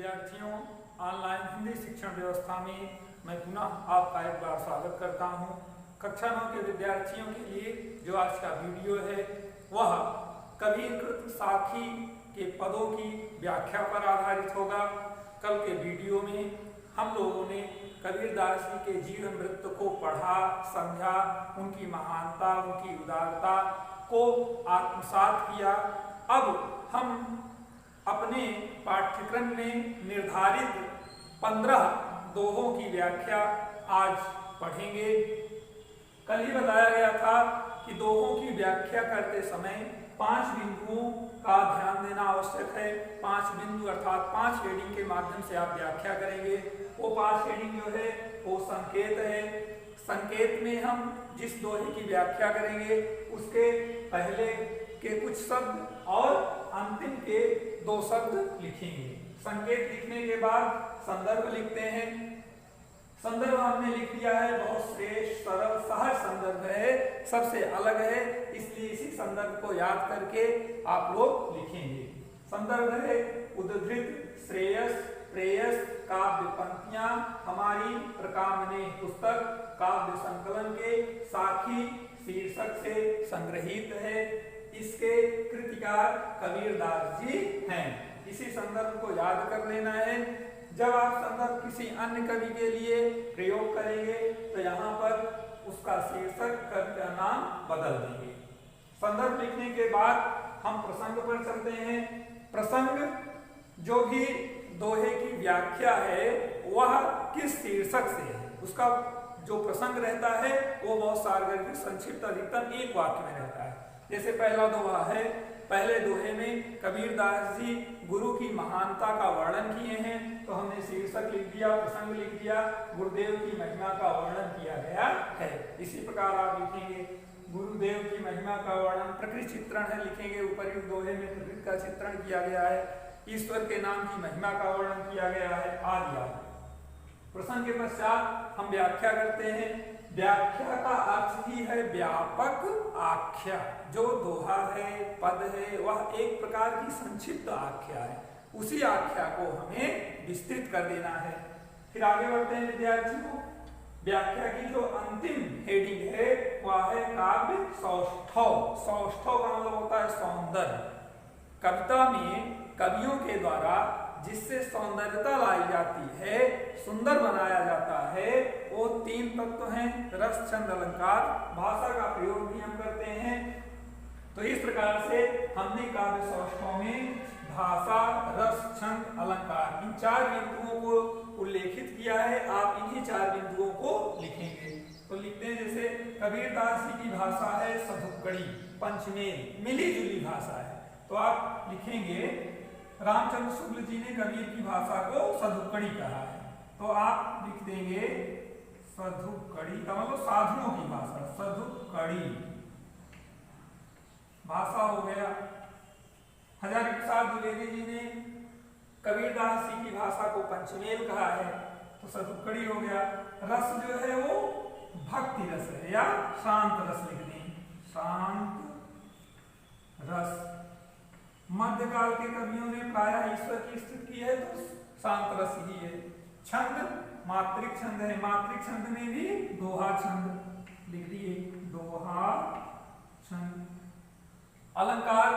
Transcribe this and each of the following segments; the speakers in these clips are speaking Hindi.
विद्यार्थियों, ऑनलाइन हिंदी शिक्षण व्यवस्था में मैं पुनः आपका एक बार स्वागत करता हूं। कक्षा 9 के विद्यार्थियों के लिए जो आज का वीडियो है वह कबीरकृत साखी के पदों की व्याख्या पर आधारित होगा। कल के वीडियो में हम लोगों ने कबीरदास जी के जीवन वृत्त को पढ़ा, समझा, उनकी महानता, उनकी उदारता को आत्मसात किया। अब हम अपने पाठ्यक्रम में निर्धारित 15 दोहों की व्याख्या आज पढ़ेंगे। कल ही बताया गया था कि दोहों की व्याख्या करते समय 5 बिंदुओं का ध्यान देना आवश्यक है। 5 बिंदु अर्थात 5 हेडिंग के माध्यम से आप व्याख्या करेंगे। वो 5 हेडिंग जो है वो संकेत है। संकेत में हम जिस दोहे की व्याख्या करेंगे उसके पहले के कुछ शब्द और अंतिम के 2 शब्द लिखेंगे। संकेत लिखने के बाद संदर्भ लिखते हैं। संदर्भ हमने लिख दिया है, बहुत श्रेष्ठ, सरल, सहज संदर्भ है, सबसे अलग है, इसलिए इसी संदर्भ को याद करके आप लोग लिखेंगे। संदर्भ है उद्धृत श्रेयस प्रेयस काव्य पंक्तियां हमारी प्रकामने पुस्तक काव्य संकलन के साखी शीर्षक से संग्रहित है। इसके कृतिकार कबीरदास जी हैं। इसी संदर्भ को याद कर लेना है। जब आप संदर्भ किसी अन्य कवि के लिए प्रयोग करेंगे तो यहाँ पर उसका शीर्षक कवि का नाम बदल देंगे। संदर्भ लिखने के बाद हम प्रसंग पर चलते हैं। प्रसंग जो भी दोहे की व्याख्या है वह किस शीर्षक से है, उसका जो प्रसंग रहता है वो बहुत सारगर्भित, संक्षिप्त, अधिकतम एक वाक्य में रहता है। जैसे पहला दोहा है, पहले दोहे में कबीरदास जी गुरु की महानता का वर्णन किए हैं, तो हमने शीर्षक लिख दिया, प्रसंग लिख दिया, गुरुदेव की महिमा का वर्णन किया गया है। इसी प्रकार आप लिखेंगे गुरुदेव की महिमा का वर्णन, प्रकृति चित्रण है, लिखेंगे उपर्युक्त दोहे में प्रकृति का चित्रण किया गया है, ईश्वर के नाम की महिमा का वर्णन किया गया है आदि। प्रसंग के पश्चात हम व्याख्या करते हैं। व्याख्या का अर्थ ही है व्यापक आख्या। जो दोहा है, पद है, वह एक प्रकार की संक्षिप्त आख्या है। उसी आख्या को हमें विस्तृत कर देना है। फिर आगे बढ़ते हैं विद्यार्थियों। व्याख्या की जो अंतिम हेडिंग है वह है काव्य सौष्ठव। सौष्ठव का मतलब होता है सौंदर्य। कविता में कवियों के द्वारा जिससे सौंदर्यता लाई जाती है, सुंदर बनाया जाता है, वो 3 तत्व हैं, रस, छंद, अलंकार। भाषा का प्रयोग भी हम करते हैं। तो इस प्रकार से हमने काव्य सौष्ठव में भाषा, रस, छंद, अलंकार इन 4 बिंदुओं को उल्लेखित किया है। आप इन्हीं 4 बिंदुओं को लिखेंगे। तो लिखते हैं जैसे कबीरदास जी की भाषा है सधुक्कड़ी, पंचमेल, मिली जुली भाषा है। तो आप लिखेंगे रामचंद्र शुक्ल जी ने कबीर की भाषा को सधुक्कड़ी कहा है, तो आप लिख देंगे सधुक्कड़ी का मतलब साधुओं की भाषा, सधुक्कड़ी भाषा हो गया। हजारी प्रसाद द्विवेदी जी ने कबीरदास जी की भाषा को पंचमेल कहा है, तो सधुक्कड़ी हो गया। रस जो है वो भक्ति रस है या शांत रस लिख दें, शांत रस। मध्यकाल के कवियों ने प्रायः ईश्वर की स्तुति की है, तो शांत रस ही है। छंद मात्रिक छंद है, मात्रिक छंद में भी दोहा छंद लिख दिए, दोहा छंद। अलंकार,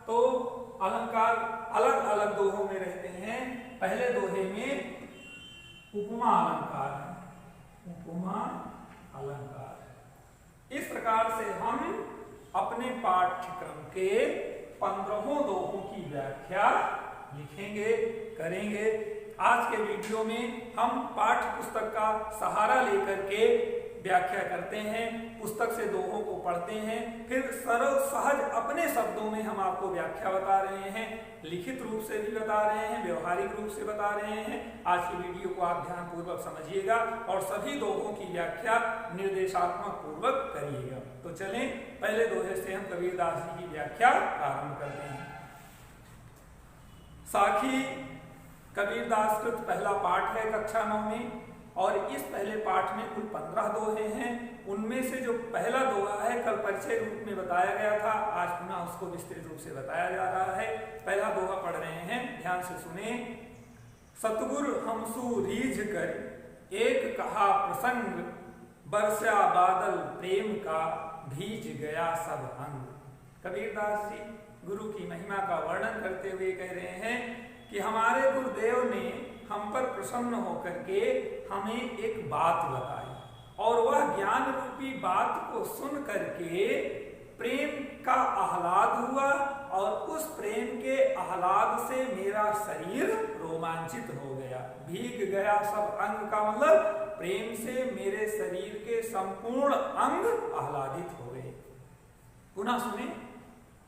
तो अलंकार अलग अलग दोहों में रहते हैं। पहले दोहे में उपमा अलंकार है, उपमा अलंकार। इस प्रकार से हम अपने पाठ्यक्रम के 15 दोहों की व्याख्या लिखेंगे, करेंगे। आज के वीडियो में हम पाठ्य पुस्तक का सहारा लेकर के व्याख्या करते हैं, पुस्तक से दोहों को पढ़ते हैं, फिर सरल सहज अपने शब्दों में हम आपको व्याख्या बता रहे हैं, लिखित रूप से भी बता रहे हैं, व्यवहारिक रूप से बता रहे हैं। आज की वीडियो को आप ध्यानपूर्वक समझिएगा और सभी दोहों की व्याख्या निर्देशात्मक पूर्वक करिएगा। तो चलें पहले दोहे से हम कबीरदास जी की व्याख्या प्रारंभ करते हैं। साखी कबीरदास कृत पहला पाठ है कक्षा 9 में, और इस पहले पाठ में कुल 15 दोहे हैं। उनमें से जो पहला दोहा है कल परिचय रूप में बताया गया था, आज पुनः उसको विस्तृत रूप से बताया जा रहा है। पहला दोहा पढ़ रहे हैं, ध्यान से सुने। सतगुरु हमसु रीझ कर एक कहा प्रसंग, बरसा बादल प्रेम का भीज गया सब अंग। कबीरदास जी गुरु की महिमा का वर्णन करते हुए कह रहे हैं कि हमारे गुरुदेव ने हम पर प्रसन्न होकर के हमें एक बात बताई और वह ज्ञान रूपी बात को सुन करके प्रेम का आह्लाद हुआ और उस प्रेम के आह्लाद से मेरा शरीर रोमांचित हो गया। भीग गया सब अंग का मतलब प्रेम से मेरे शरीर के संपूर्ण अंग आह्लादित हो गए। पुनः सुने,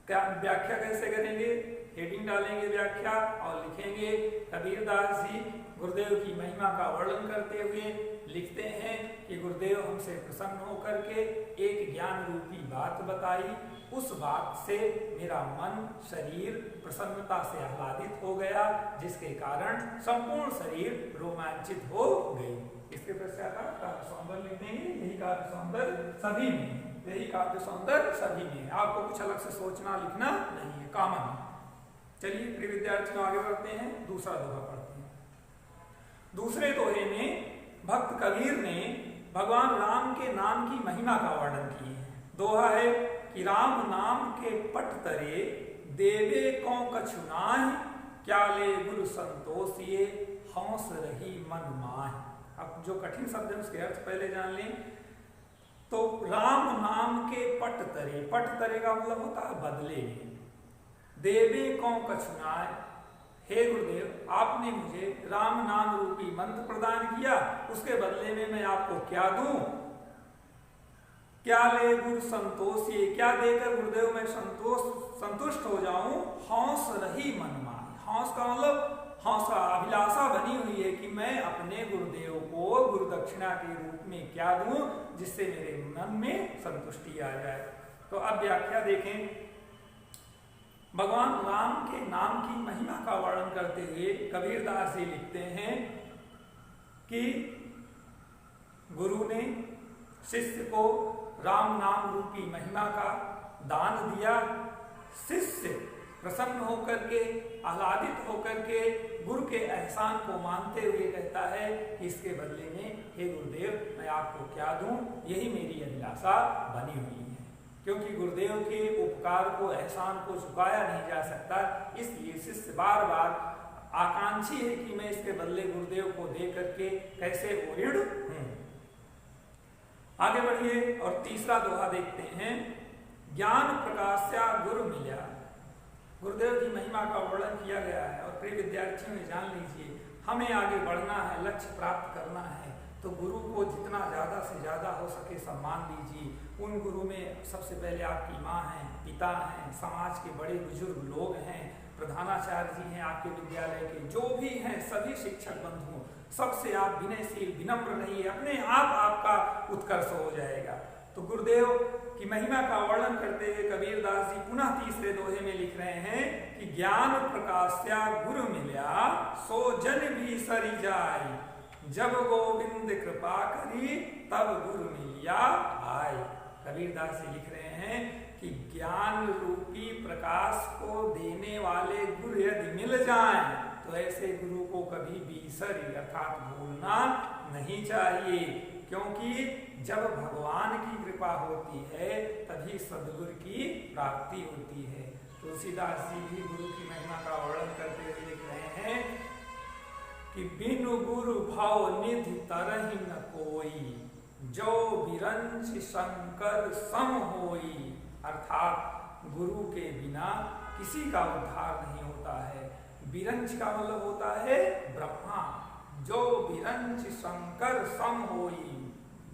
क्या व्याख्या कैसे करेंगे? हेडिंग डालेंगे व्याख्या और लिखेंगे कबीरदास जी गुरुदेव की महिमा का वर्णन करते हुए लिखते हैं कि गुरुदेव हमसे प्रसन्न होकर के एक ज्ञान रूपी बात बताई, उस बात से मेरा मन शरीर प्रसन्नता से आह्लादित हो गया, जिसके कारण संपूर्ण शरीर रोमांचित हो गई। इसके पश्चात काव्य सौंदर्य लिखेंगे। यही काव्य सौंदर्य सभी में, यही काव्य सौंदर्य सभी में, आपको कुछ अलग से सोचना लिखना नहीं है, कॉमन है। चलिए प्रिय विद्यार्थियों आगे बढ़ते हैं, दूसरा दोहा पढ़ते हैं। दूसरे दोहे में भक्त कबीर ने भगवान राम के नाम की महिमा का वर्णन किए हैं। दोहा है कि राम नाम के पट तरे देवे को कछु नाहि, क्या ले गुरु संतोषिए हौस रही मन माहि। अब जो कठिन शब्द है उसके अर्थ पहले जान लें। तो राम नाम के पट तरे, पट तरे का मतलब होता है बदले में। देवे को कछु नाहि, हे गुरुदेव आपने मुझे राम नाम रूपी मंत्र प्रदान किया, उसके बदले में मैं आपको क्या दूं? क्या ले गुरु संतोषिए, क्या देकर गुरुदेव मैं संतुष्ट हो जाऊं? हौस रही मन माहि, हौस का मतलब हौसा, अभिलाषा बनी हुई है कि मैं अपने गुरुदेव को गुरु दक्षिणा के रूप में क्या दूं जिससे मेरे मन में संतुष्टि आ जाए। तो अब व्याख्या देखें। भगवान राम के नाम की महिमा का वर्णन करते हुए कबीरदास जी लिखते हैं कि गुरु ने शिष्य को राम नाम रूपी महिमा का दान दिया। शिष्य प्रसन्न होकर के, आह्लादित होकर के गुरु के एहसान को मानते हुए कहता है कि इसके बदले में हे गुरुदेव मैं आपको क्या दूं, यही मेरी अभिलाषा बनी हुई है। क्योंकि गुरुदेव के उपकार को, एहसान को चुकाया नहीं जा सकता, इसलिए शिष्य बार बार आकांक्षी है कि मैं इसके बदले गुरुदेव को दे करके कैसे ओरिड हूं। आगे बढ़िए और तीसरा दोहा देखते हैं। ज्ञान प्रकाश्या गुरु मिल्या, गुरुदेव की महिमा का वर्णन किया गया है। और प्रिय विद्यार्थियों जान लीजिए, हमें आगे बढ़ना है, लक्ष्य प्राप्त करना है, तो गुरु को जितना ज़्यादा से ज़्यादा हो सके सम्मान दीजिए। उन गुरु में सबसे पहले आपकी माँ हैं, पिता हैं, समाज के बड़े बुजुर्ग लोग हैं, प्रधानाचार्य जी हैं आपके विद्यालय के, जो भी हैं सभी शिक्षक बंधुओं, सबसे आप विनयशील विनम्र रहिए, अपने आप आपका उत्कर्ष हो जाएगा। तो गुरुदेव की महिमा का वर्णन करते हुए कबीरदास जी पुनः तीसरे दोहे में लिख रहे हैं कि ज्ञान प्रकाश्या गुरु मिल्या, सो जन भी सरी जाय, जब गोविंद कृपा करी तब गुरु मिलिया आय। कबीरदास जी लिख रहे हैं कि ज्ञान रूपी प्रकाश को देने वाले गुरु यदि मिल जाएं तो ऐसे गुरु को कभी बिसरी अर्थात भूलना नहीं चाहिए, क्योंकि जब भगवान की कृपा होती है तभी सद्गुरु की प्राप्ति होती है। तुलसीदास जी भी गुरु की महिमा का वर्णन करते हुए लिख रहे हैं कि बिनु गुरु भाव निधि तरहि न कोई, जो बिरंच शंकर सम होई। अर्थात गुरु के बिना किसी का उद्धार नहीं होता है। बिरंच का मतलब होता है ब्रह्मा, जो बिरंच शंकर सम होई,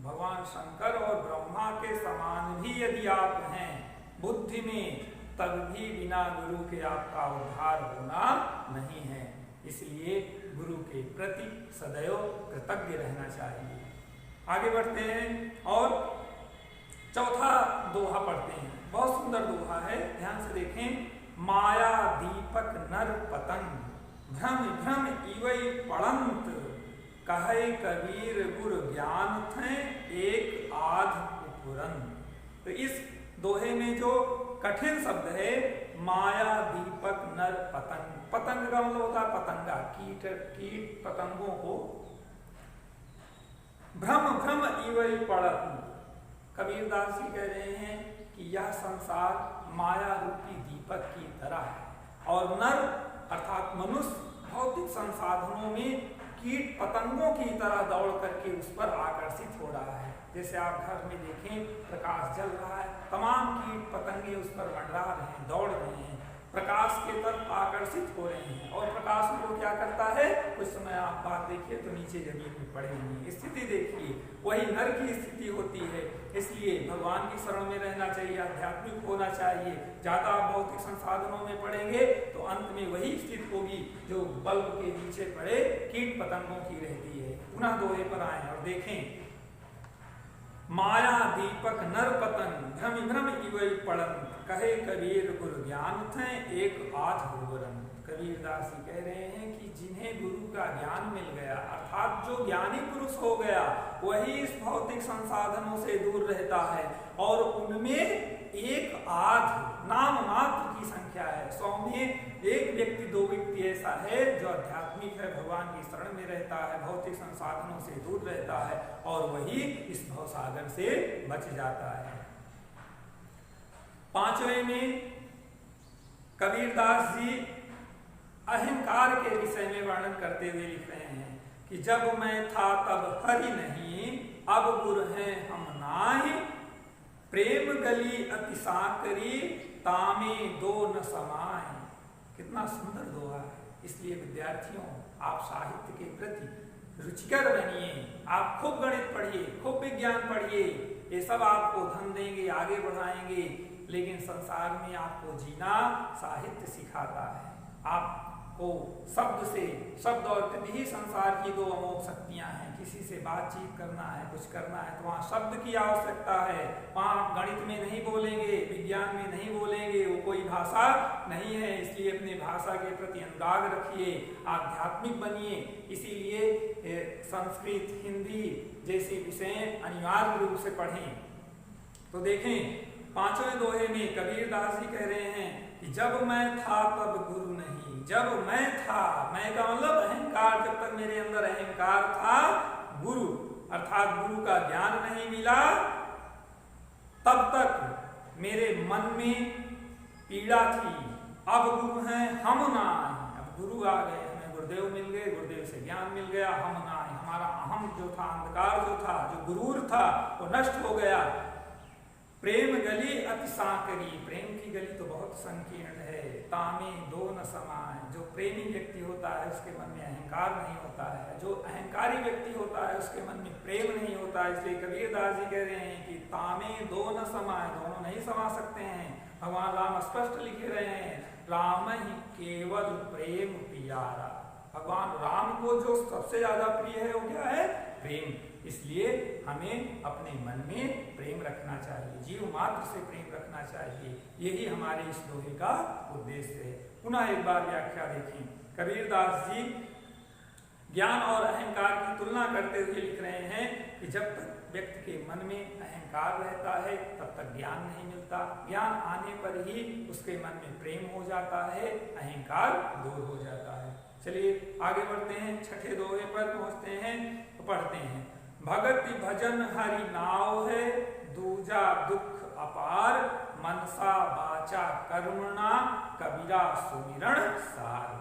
भगवान शंकर और ब्रह्मा के समान भी यदि आप हैं बुद्धि में, तब भी बिना गुरु के आपका उद्धार होना नहीं है। इसलिए गुरु के प्रति सदैव कृतज्ञ रहना चाहिए। आगे बढ़ते हैं और चौथा दोहा पढ़ते हैं। बहुत सुंदर दोहा है, ध्यान से देखें। माया दीपक नर पतंग, भ्रम भ्रम इवई पड़ंत, कहे कबीर गुर ज्ञान थे एक आध उपरंत। तो इस दोहे में जो कठिन शब्द है माया दीपक नर पतंग, पतंग का मतलब होता है पतंगा, कीट कीट पतंगों को भ्रम भ्रम इवै पड़त। कबीरदास जी कह रहे हैं कि यह संसार माया रूपी दीपक की तरह है और नर अर्थात मनुष्य भौतिक संसाधनों में कीट पतंगों की तरह दौड़ करके उस पर आकर्षित हो रहा है। जैसे आप घर में देखें, प्रकाश जल रहा है, तमाम कीट पतंगे उस पर मंडरा रहे हैं, दौड़ रहे हैं, प्रकाश के तरफ आकर्षित हो रहे हैं और प्रकाश में वो क्या करता है, कुछ समय आप बात देखिए तो नीचे जमीन में पड़े हुए। स्थिति देखिए, वही नर की स्थिति होती है। इसलिए भगवान की शरण में रहना चाहिए, आध्यात्मिक होना चाहिए। ज्यादा आप भौतिक संसाधनों में पड़ेंगे तो अंत में वही स्थिति होगी जो बल्ब के नीचे पड़े कीट पतंगों की रहती है। पुनः दोहे पर आए और देखें, माया दीपक नर पतन भ्रम भ्रम इवै पड़न, कहे कबीर गुरु ज्ञान थे एक आध होवरन। कबीरदास जी कह रहे हैं कि जिन्हें गुरु का ज्ञान मिल गया, अर्थात जो ज्ञानी पुरुष हो गया, वही इस भौतिक संसाधनों से दूर रहता है और उनमें एक आध नाम मात्र की संख्या है। 100 में 1 व्यक्ति 2 व्यक्ति ऐसा है जो आध्यात्मिक है, भगवान की शरण में रहता है, भौतिक संसाधनों से दूर रहता है और वही इस भवसागर से बच जाता है। 5वें में कबीरदास जी अहंकार के विषय में वर्णन करते हुए लिख रहे हैं कि जब मैं था तब हरि नहीं, अब गुर हैं हम नाही, प्रेम गली अति साकरी तामे दो न समाए। कितना सुंदर दोहा है। इसलिए विद्यार्थियों, आप साहित्य के प्रति रुचिकर बनिए, आप खूब गणित पढ़िए, खूब विज्ञान पढ़िए, ये सब आपको धन देंगे, आगे बढ़ाएंगे। लेकिन संसार में आपको जीना साहित्य सिखाता है। आपको शब्द से, शब्द और कृति ही संसार की 2 अमोघ शक्तियां हैं। किसी से बातचीत करना है, कुछ करना है तो वहाँ शब्द की आवश्यकता है। वहाँ आप गणित में नहीं बोलेंगे, विज्ञान में नहीं बोलेंगे, वो कोई भाषा नहीं है। इसलिए अपनी भाषा के प्रति अनुराग रखिए, आध्यात्मिक बनिए। इसीलिए संस्कृत, हिंदी जैसे विषय अनिवार्य रूप से पढ़ें। तो देखें, 5वें दोहे में कबीरदास जी कह रहे हैं कि जब मैं था तब गुरु नहीं। जब मैं था, मैं का मतलब अहंकार, जब तक मेरे अंदर अहंकार था, गुरु अर्थात गुरु का ज्ञान नहीं मिला, तब तक मेरे मन में पीड़ा थी। अब गुरु हैं हम ना आए, अब गुरु आ गए, हमें गुरुदेव मिल गए, गुरुदेव से ज्ञान मिल गया, हम ना आए। हमारा अहम जो था, अंधकार जो था, जो गुरूर था, वो नष्ट हो गया। प्रेम गली अति सांकरी, प्रेम की गली तो बहुत संकीर्ण है। तामे दो न समाए, जो प्रेमी व्यक्ति होता है उसके मन में अहंकार नहीं होता है, जो अहंकारी व्यक्ति होता है उसके मन में प्रेम नहीं होता है। इसलिए कबीरदास जी कह रहे हैं कि तामे दो न समाए, दोनों नहीं समा सकते हैं। भगवान राम स्पष्ट लिख रहे हैं, राम ही केवल प्रेम प्यारा। भगवान राम को जो सबसे ज्यादा प्रिय है वो क्या है? प्रेम। इसलिए हमें अपने मन में प्रेम रखना चाहिए, जीव मात्र से प्रेम रखना चाहिए। यही हमारे इस दोहे का उद्देश्य है। पुनः एक बार व्याख्या देखें। कबीरदास जी ज्ञान और अहंकार की तुलना करते हुए लिख रहे हैं कि जब तक व्यक्ति के मन में अहंकार रहता है तब तक ज्ञान नहीं मिलता। ज्ञान आने पर ही उसके मन में प्रेम हो जाता है, अहंकार दूर हो जाता है। चलिए आगे बढ़ते हैं, छठे दोहे पर पहुंचते हैं तो पढ़ते हैं। भगति भजन हरि नाव है, दूजा दुख अपार, मनसा वाचा कर्मणा, कबीरा सुमिरण सार।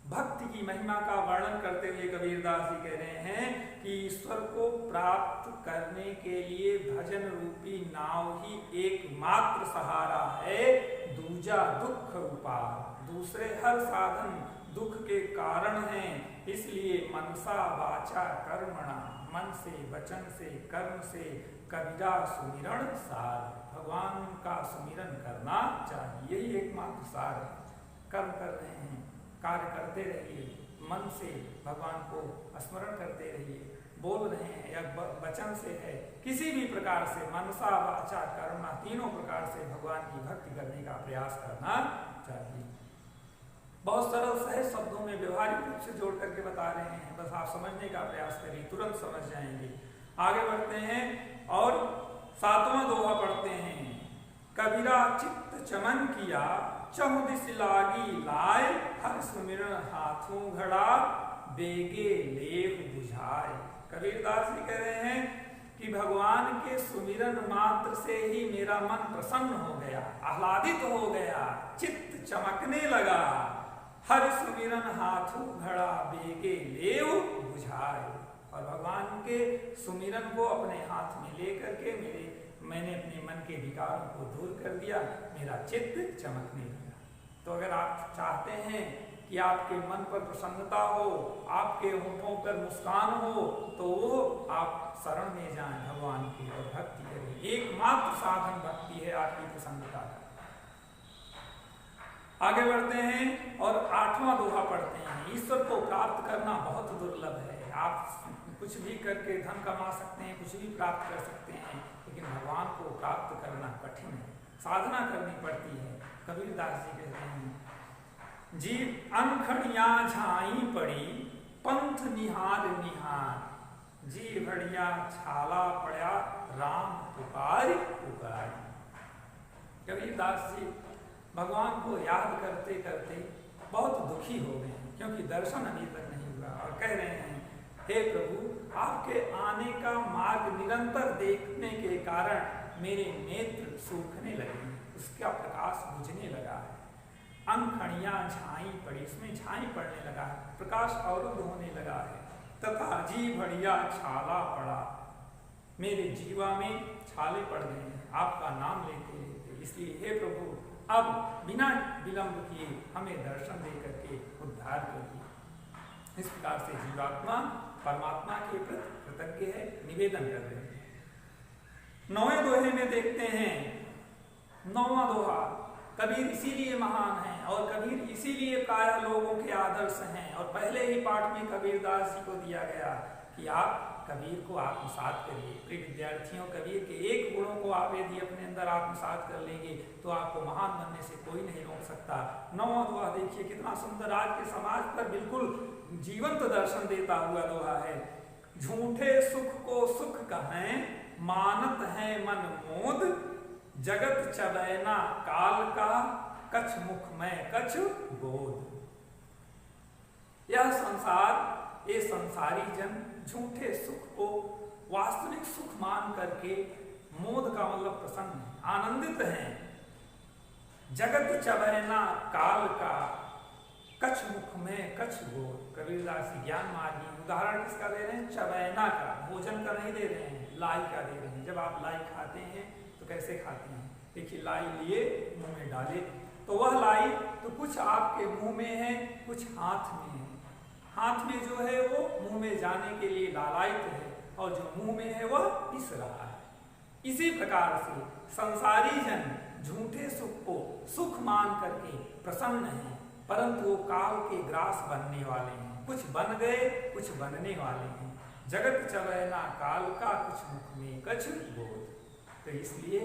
भक्ति की महिमा का वर्णन करते हुए कबीरदास जी कह रहे हैं कि ईश्वर को प्राप्त करने के लिए भजन रूपी नाव ही एकमात्र सहारा है। दूजा दुख उपार, दूसरे हर साधन दुख के कारण हैं। इसलिए मनसा वाचा कर्मणा, मन से, वचन से, कर्म से, कबीरा सुमिरण सार, भगवान का सुमिरन करना चाहिए। यही एकमात्र सार है। कर्म कर रहे हैं, कार्य करते रहिए, मन से भगवान को स्मरण करते रहिए। बोल रहे हैं या वचन से है, किसी भी प्रकार से मनसा वाचा कर्मणा, तीनों प्रकार से भगवान की भक्ति करने का प्रयास करना चाहिए। बहुत सरल सहज शब्दों में व्यवहारिक रूप से जोड़ करके बता रहे हैं, बस आप समझने का प्रयास करिए, तुरंत समझ जाएंगे। आगे बढ़ते हैं और 7वां दोहा पढ़ते हैं। कबीरा चित्त चमन किया, चहुदिस लागी लाए, हर सुमिरन हाथों घड़ा, बेगे लेव बुझाए। कबीरदास जी कह रहे हैं कि भगवान के सुमिरन मात्र से ही मेरा मन प्रसन्न हो गया, आह्लादित हो गया, चित्त चमकने लगा। हर सुमिरन हाथों घड़ा, बेगे लेव बुझाए। और भगवान के सुमिरन को अपने हाथ में लेकर के मैंने अपने मन के विकारों को दूर कर दिया, मेरा चित्त चमकने लगा। तो अगर आप चाहते हैं कि आपके मन पर प्रसन्नता हो, आपके होठों पर मुस्कान हो, तो वो आप शरण में जाएं भगवान की और भक्ति करें। एकमात्र साधन भक्ति है आपकी प्रसन्नता का। आगे बढ़ते हैं और 8वां दोहा पढ़ते हैं। ईश्वर को प्राप्त करना बहुत दुर्लभ है। आप कुछ भी करके धन कमा सकते हैं, कुछ भी प्राप्त कर सकते हैं, लेकिन भगवान को प्राप्त करना कठिन है, साधना करनी पड़ती है। कबीरदास जी कहते हैं, जीव अनखड़िया झाई पड़ी, पंथ निहार निहार, जी भड़िया छाला पड़ा, राम पुकार पुकार। कबीरदास जी भगवान को याद करते करते बहुत दुखी हो गए हैं, क्योंकि दर्शन अभी तक नहीं हुआ, और कह रहे हैं, हे प्रभु, आपके आने का मार्ग निरंतर देखने के कारण मेरे नेत्र सूखने लगे, उसका प्रकाश बुझने लगा है। अंखड़ियां छाई पड़ी, इसमें छाई पड़ने लगा है, प्रकाश अवरुद्ध होने लगा है। तथा जी भड़िया छाला पड़ा, मेरे जीवा में छाले पड़ गए हैं आपका नाम लेते लेते। इसलिए हे प्रभु, अब बिना विलंब किए हमें दर्शन दे करके उद्धार करिए। इस प्रकार से जीवात्मा परमात्मा के प्रति कृतज्ञ है, निवेदन कर रहे हैं। 9वें दोहे में देखते हैं, 9वां दोहा, कबीर इसीलिए महान है और कबीर इसीलिए प्रायः लोगों के आदर्श हैं। और पहले ही पाठ में कबीरदास जी को दिया गया कि आप कबीर को आत्मसात करिए। प्रिय विद्यार्थियों, कबीर के एक गुणों को आप यदि अपने अंदर आत्मसात कर लेंगे तो आपको महान बनने से कोई नहीं रोक सकता। 9वां दोहा देखिए कितना सुंदर, आज के समाज पर बिल्कुल जीवंत दर्शन देता हुआ दोहा है। झूठे सुख को सुख कहें, मानत है मन मोद, जगत चबैना काल का, कछ मुख में कछ बोध। यह संसार, ये संसारी जन झूठे सुख को वास्तविक सुख मान करके, मोद का मतलब प्रसन्न है, आनंदित हैं। जगत चबैना काल का, कछ मुख में कछ बोध। कबीरदास ज्ञान मार्गी उदाहरण किसका दे रहे हैं? चबैना का, भोजन का नहीं दे रहे हैं, लाई का दे रहे हैं। जब आप लाई खाते हैं तो कैसे खाते हैं? देखिए, लाई लिए मुंह में डाले तो वह लाई तो कुछ आपके मुंह में है, कुछ हाथ में है। हाथ में जो है वो मुंह में जाने के लिए लालायित है, और जो मुंह में है वह पिस रहा है। इसी प्रकार से संसारी जन झूठे सुख को सुख मान करके प्रसन्न हैं, परंतु वो काल के ग्रास बनने वाले हैं। कुछ बन गए, कुछ बनने वाले हैं। जगत चबैना काल का, कुछ मुख में कछ बोध। तो इसलिए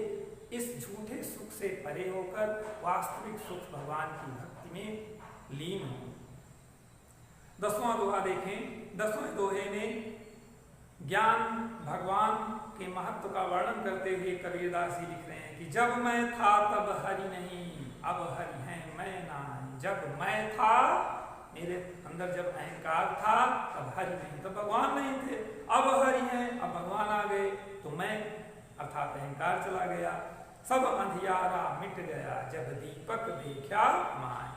इस झूठे सुख से परे होकर वास्तविक सुख भगवान की भक्ति में लीन हो। 10वां दोहा देखें। 10वें दोहे में ज्ञान भगवान के महत्व का वर्णन करते हुए कबीरदास जी लिख रहे हैं कि जब मैं था तब हरि नहीं, अब हरि हैं मैं नहीं। जब मैं था, मेरे अंदर जब अहंकार था, तब हरि नहीं, तब भगवान नहीं थे। अब हरि हैं, अब भगवान आ गए तो मैं अर्थात अहंकार चला गया। सब अंधियारा मिट गया, जब दीपक देखा माय।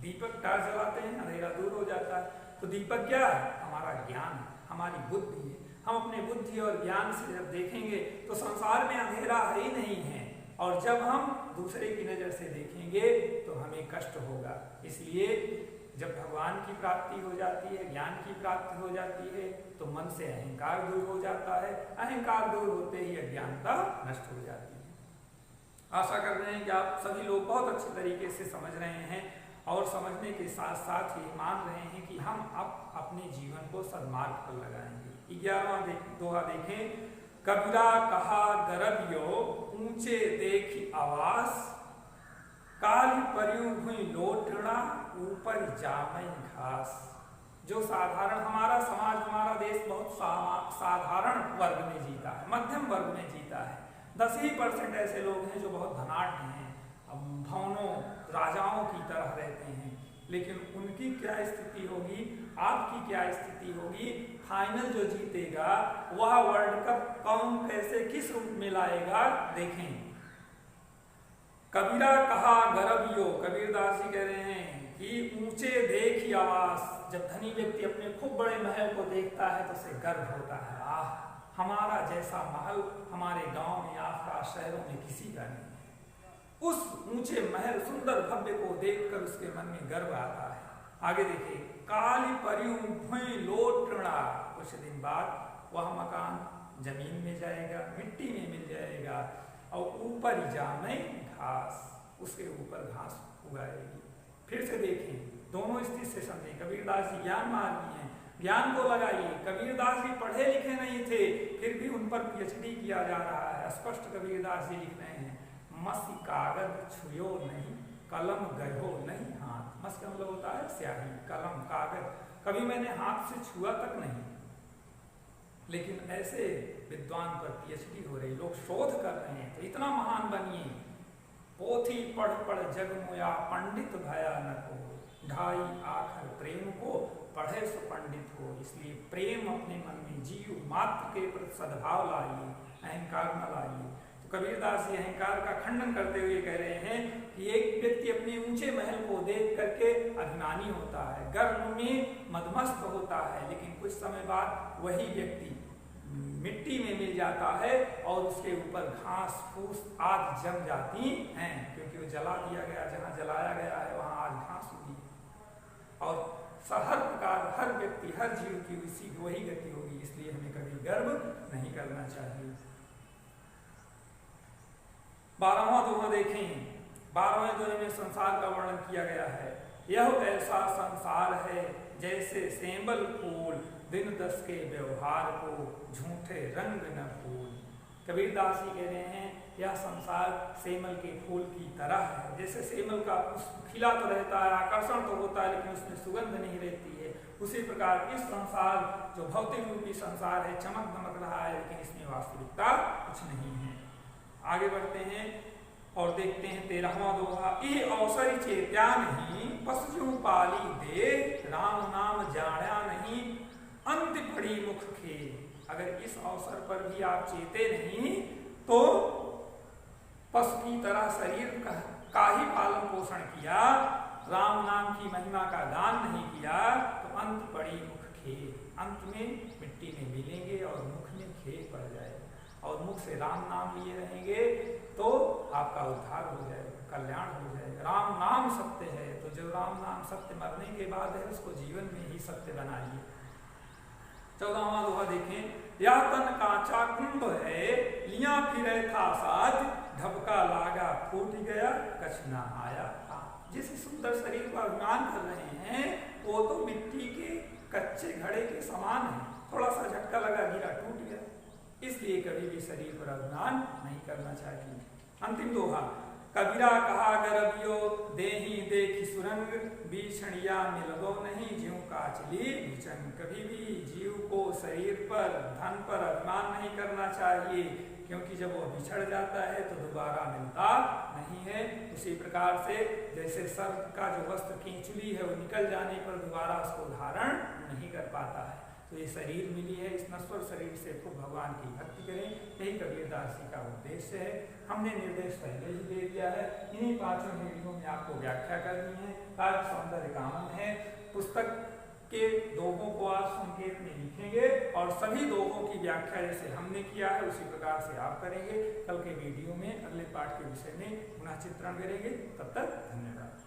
दीपक टार जलाते हैं, अंधेरा दूर हो जाता है। तो दीपक क्या है? हमारा ज्ञान, हमारी बुद्धि है। हम अपने बुद्धि और ज्ञान से जब देखेंगे तो संसार में अंधेरा ही नहीं है, और जब हम दूसरे की नजर से देखेंगे तो हमें कष्ट होगा। इसलिए जब भगवान की प्राप्ति हो जाती है, ज्ञान की प्राप्ति हो जाती है, तो मन से अहंकार दूर हो जाता है। अहंकार दूर होते ही अज्ञानता नष्ट हो जाती है। आशा कर रहे हैं कि आप सभी लोग बहुत अच्छे तरीके से समझ रहे हैं, और समझने के साथ साथ ये मान रहे हैं कि हम अब अपने जीवन को सन्मार्ग पर लगाएंगे। 11वां दोहा देखें। कबीरा कहा गरबियो, ऊंचे देखी आवास, काली परियों हुई लोटड़ा, ऊपर जामई घास। जो साधारण, हमारा समाज, हमारा देश बहुत साधारण वर्ग में जीता है, मध्यम वर्ग में जीता है। 10% ऐसे लोग हैं जो बहुत धनाढ्य हैं, भवनों राजाओं की तरह रहते हैं, लेकिन उनकी क्या स्थिति होगी, आपकी क्या स्थिति होगी। फाइनल जो जीतेगा वह वर्ल्ड कप कौन कैसे किस रूप में लाएगा देखें। कबीरा कहा गर्भियो, कबीरदास जी कह रहे हैं कि ऊंचे देखी आवास। जब धनी व्यक्ति अपने खूब बड़े महल को देखता है तो उसे गर्व होता है, आह हमारा जैसा महल हमारे गांव में आसपास शहरों में किसी का नहीं। उस ऊंचे महल सुंदर भव्य को देखकर उसके मन में गर्व आता है। आगे देखिए, काली परियों भुई लोटड़ा। कुछ दिन बाद वह मकान जमीन में जाएगा, मिट्टी में मिल जाएगा और ऊपर जामे घास, उसके ऊपर घास उगाएगी। फिर से देखें, दोनों स्थिति से समझें। कबीरदास जी ज्ञान मार्गी हैं, ज्ञान को लगाइए। कबीरदास जी पढ़े लिखे नहीं थे, फिर भी उन पर PhD किया जा रहा है। स्पष्ट कबीरदास जी लिख रहे हैं, मसी कागज छुयो नहीं, कलम गयो नहीं हाथ। मस का मतलब होता है स्याही, कलम, कागज, कभी मैंने हाथ से छुआ तक नहीं। लेकिन ऐसे विद्वान पर PhD हो रही, लोग शोध कर रहे हैं, तो इतना महान बनिए। पोथी पढ़ पढ़ जग मोया, पंडित भया न को, ढाई आखर प्रेम को, पढ़े सो पंडित हो। इसलिए प्रेम अपने मन में जीव मात्र के प्रति सद्भाव लाइए, अहंकार न लाइए। कबीरदास जी अहंकार का खंडन करते हुए कह रहे हैं कि एक व्यक्ति अपने ऊंचे महल को देख करके अभिमानी होता है, गर्व में मदमस्त होता है, लेकिन कुछ समय बाद वही व्यक्ति मिट्टी में मिल जाता है और उसके ऊपर घास फूस आदि जम जाती हैं, क्योंकि वो जला दिया गया, जहाँ जलाया गया है वहाँ आज घास उगी। और हर प्रकार हर व्यक्ति हर जीव की उसी वही गति होगी। इसलिए हमें कभी गर्व नहीं करना चाहिए। 12वां दोहा देखें। 12वें दोहे में संसार का वर्णन किया गया है। यह ऐसा संसार है जैसे सेंबल फूल, दिन दस के व्यवहार को झूठे रंग न फूल। कबीरदास जी कह रहे हैं यह संसार सेमल के फूल की तरह है। जैसे सेमल का खिला तो रहता है, आकर्षण तो होता है, लेकिन उसमें सुगंध नहीं रहती है, उसी प्रकार इस संसार जो भौतिक रूपी संसार है चमक दमक रहा है, लेकिन इसमें वास्तविकता कुछ नहीं है। आगे बढ़ते हैं और देखते हैं 13वां दोहा। ये अवसर चेत्या नहीं, पशु पाली दे, राम नाम जाना नहीं, अंत पड़ी मुख खे। अगर इस अवसर पर भी आप चेते नहीं तो पशु की तरह शरीर का ही पालन पोषण किया, राम नाम की महिमा का गान नहीं किया, तो अंत पड़ी मुख खे। अंत में मिट्टी में मिलेंगे और मुख में खे पड़ जाएगा। और मुख से राम नाम लिए रहेंगे तो आपका उद्धार हो जाएगा, कल्याण हो जाएगा। राम नाम सत्य है, तो जो राम नाम सत्य मरने के बाद है उसको जीवन में ही सत्य बनाइए। 14वां दोहा देखें। या तन कांचा कुंभ है, लिया फिरे था साज, ढबका लागा फूट गया, कछ ना आया। जिस सुंदर शरीर पर अभिमान कर रहे हैं वो तो मिट्टी के कच्चे घड़े के समान है, थोड़ा सा झटका लगा गिरा टूट गया। इसलिए कभी भी शरीर पर अभिमान नहीं करना चाहिए। अंतिम दोहा। कबीरा कहा गर्भियो, देही देखी सुरंग, बीछड़िया मिलगो नहीं, ज्यों काचली भुजंग। कभी भी जीव को शरीर पर धन पर अभिमान नहीं करना चाहिए, क्योंकि जब वो बिछड़ जाता है तो दोबारा मिलता नहीं है। उसी प्रकार से जैसे सर्प का जो वस्त्र केंचुली है वो निकल जाने पर दोबारा उसको धारण नहीं कर पाता है, तो ये शरीर मिली है, इस नश्वर शरीर से खूब भगवान की भक्ति करें, यही कबीरदास जी का उद्देश्य है। हमने निर्देश पहले ही दे दिया है, इन्हीं 5 वीडियो में आपको व्याख्या करनी है। काव्य सौंदर्य कामन है, पुस्तक के दोहों को आप संकेत में लिखेंगे और सभी दोहों की व्याख्या जैसे हमने किया है उसी प्रकार से आप करेंगे। कल के वीडियो में अगले पाठ के विषय में पुनः चित्रण करेंगे। तब तक धन्यवाद।